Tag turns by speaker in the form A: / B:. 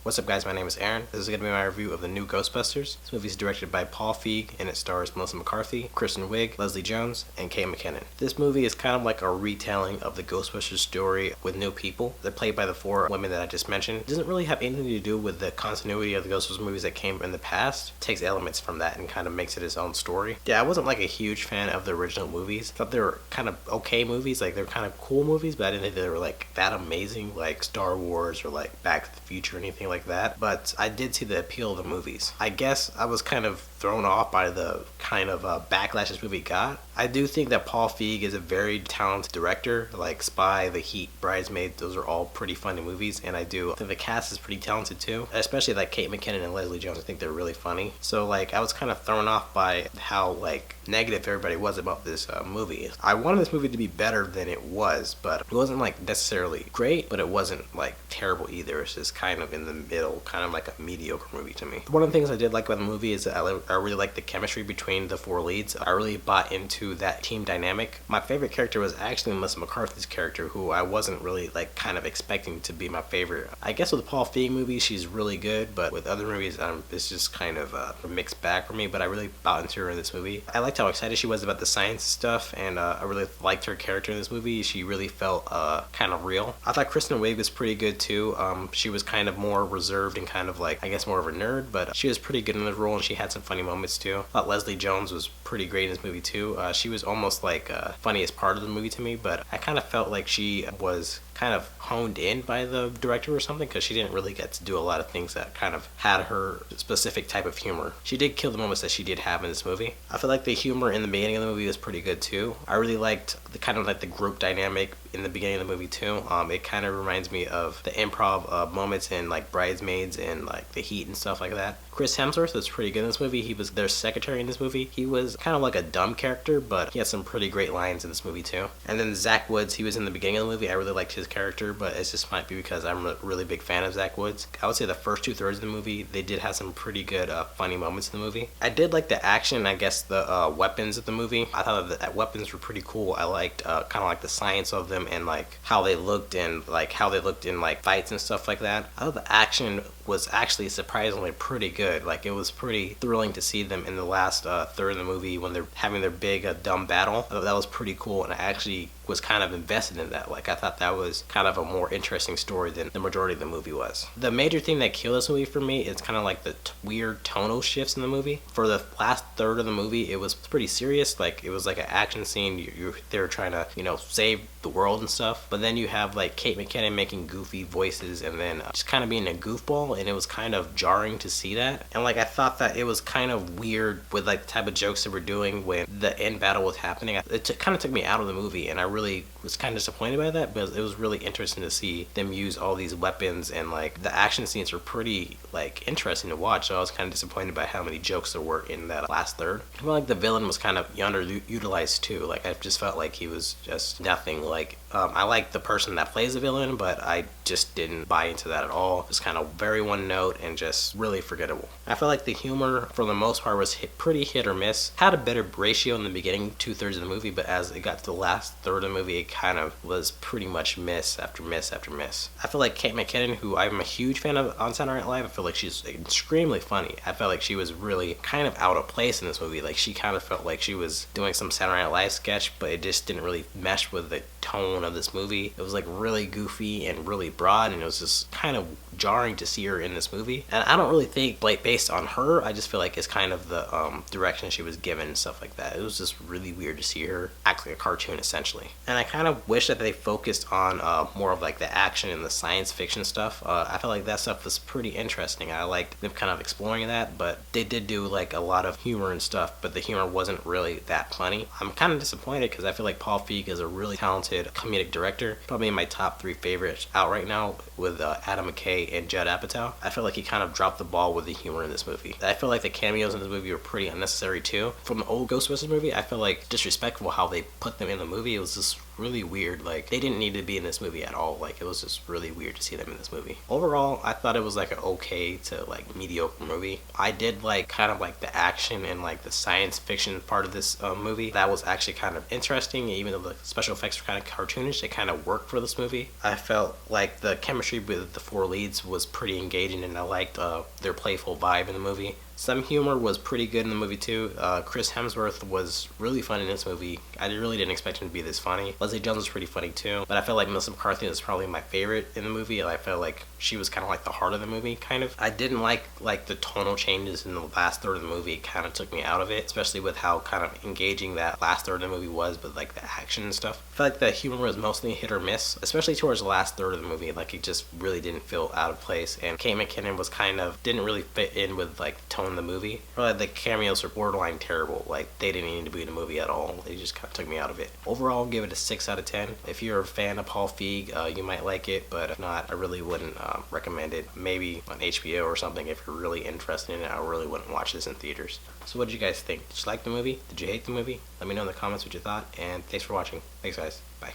A: What's up guys, my name is Aaron. This is going to be my review of the new Ghostbusters. This movie is directed by Paul Feig and it stars Melissa McCarthy, Kristen Wiig, Leslie Jones, and Kate McKinnon. This movie is kind of like a retelling of the Ghostbusters story with new people. They're played by the four women that I just mentioned. It doesn't really have anything to do with the continuity of the Ghostbusters movies that came in the past. It takes elements from that and kind of makes it its own story. Yeah, I wasn't like a huge fan of the original movies. I thought they were kind of okay movies, like they're kind of cool movies, but I didn't think they were like that amazing, like Star Wars or like Back to the Future or anything like that. But I did see the appeal of the movies. I guess I was kind of thrown off by the kind of backlash this movie got. I do think that Paul Feig is a very talented director, like Spy, The Heat, Bridesmaids, those are all pretty funny movies, and I think the cast is pretty talented too, especially like Kate McKinnon and Leslie Jones. I think they're really funny. So like I was kind of thrown off by how like negative everybody was about this movie. I wanted this movie to be better than it was, but it wasn't like necessarily great, but it wasn't like terrible either. It's just kind of in the middle, kind of like a mediocre movie to me. One of the things I did like about the movie is that I really liked the chemistry between the four leads. I really bought into that team dynamic. My favorite character was actually Melissa McCarthy's character, who I wasn't really like kind of expecting to be my favorite. I guess with the Paul Feig movies, she's really good, but with other movies, it's just kind of a mixed bag for me, but I really bought into her in this movie. I liked how excited she was about the science stuff, and I really liked her character in this movie. She really felt kind of real. I thought Kristen Wiig was pretty good too. She was kind of more reserved and kind of like, I guess, more of a nerd, but she was pretty good in the role and she had some funny moments too. I thought Leslie Jones was pretty great in this movie too. She was almost like funniest part of the movie to me, but I kind of felt like she was kind of honed in by the director or something, because she didn't really get to do a lot of things that kind of had her specific type of humor. She did kill the moments that she did have in this movie. I feel like the humor in the beginning of the movie was pretty good too. I really liked the kind of like the group dynamic in the beginning of the movie too. It kind of reminds me of the improv moments in like Bridesmaids and like The Heat and stuff like that. Chris Hemsworth was pretty good in this movie. He was their secretary in this movie. He was kind of like a dumb character, but he had some pretty great lines in this movie too. And then Zach Woods, he was in the beginning of the movie. I really liked his character, but it just might be because I'm a really big fan of Zach Woods. I would say the first 2/3 of the movie, they did have some pretty good funny moments in the movie. I did like the action, I guess the weapons of the movie. I thought that weapons were pretty cool. I liked kind of like the science of them and like how they looked and like how they looked in like fights and stuff like that. I thought the action was actually surprisingly pretty good. Like it was pretty thrilling to see them in the last third of the movie when they're having their big dumb battle. I thought that was pretty cool, and I actually was kind of invested in that. Like I thought that was kind of a more interesting story than the majority of the movie was. The major thing that killed this movie for me is kind of like the weird tonal shifts in the movie. For the last third of the movie, it was pretty serious. Like it was like an action scene. They were trying to save the world and stuff. But then you have like Kate McKinnon making goofy voices and then just kind of being a goofball, and it was kind of jarring to see that. And like I thought that it was kind of weird with like the type of jokes they were doing when the end battle was happening. It kind of took me out of the movie, and I really was kind of disappointed by that, because it was really interesting to see them use all these weapons, and like the action scenes were pretty like interesting to watch. So I was kind of disappointed by how many jokes there were in that last third. I feel like the villain was kind of underutilized too. Like I just felt like he was just nothing. Like I like the person that plays the villain, but I just didn't buy into that at all. It was kind of very one note and just really forgettable. I feel like the humor for the most part was pretty hit or miss. Had a better ratio in the beginning 2/3 of the movie, but as it got to the last third of the movie, it kind of was pretty much miss after miss after miss. I feel like Kate McKinnon, who I'm a huge fan of on Saturday Night Live, I feel like she's extremely funny. I felt like she was really kind of out of place in this movie. Like she kind of felt like she was doing some Saturday Night Live sketch, but it just didn't really mesh with the tone of this movie. It was like really goofy and really broad, and it was just kind of jarring to see her in this movie. And I don't really think, like, based on her, I just feel like it's kind of the direction she was given and stuff like that. It was just really weird to see her act like a cartoon essentially. And I kind of wish that they focused on more of like the action and the science fiction stuff. I felt like that stuff was pretty interesting. I liked them kind of exploring that, but they did do like a lot of humor and stuff, but the humor wasn't really that funny. I'm kind of disappointed because I feel like Paul Feig is a really talented comedic director, probably in my top 3 favorites out right now, with Adam McKay and Judd Apatow. I feel like he kind of dropped the ball with the humor in this movie. I feel like the cameos in this movie were pretty unnecessary too. From the old Ghostbusters movie, I feel like disrespectful how they put them in the movie. It was just really weird. Like, they didn't need to be in this movie at all. Like, it was just really weird to see them in this movie. Overall, I thought it was like an okay to like mediocre movie. I did like kind of like the action and like the science fiction part of this movie. That was actually kind of interesting. Even though the special effects were kind of cartoonish, it kind of worked for this movie. I felt like the chemistry with the four leads was pretty engaging, and I liked their playful vibe in the movie. Some humor was pretty good in the movie too. Chris Hemsworth was really fun in this movie. I really didn't expect him to be this funny. Leslie Jones was pretty funny too, but I felt like Melissa McCarthy was probably my favorite in the movie. I felt like she was kind of like the heart of the movie, kind of. I didn't like the tonal changes in the last third of the movie. It kind of took me out of it, especially with how kind of engaging that last third of the movie was, but like the action and stuff. I felt like the humor was mostly hit or miss, especially towards the last third of the movie. Like, it just really didn't feel out of place, and Kate McKinnon was kind of didn't really fit in with like the tone of the movie. Or like the cameos are borderline terrible. Like, they didn't need to be in the movie at all. They just kind of took me out of it. Overall, I'll give it a 6 out of 10. If you're a fan of Paul Feig, you might like it, but if not, I really wouldn't recommend it. Maybe on HBO or something if you're really interested in it. I really wouldn't watch this in theaters. So what did you guys think? Did you like the movie? Did you hate the movie? Let me know in the comments what you thought, and thanks for watching. Thanks, guys. Bye.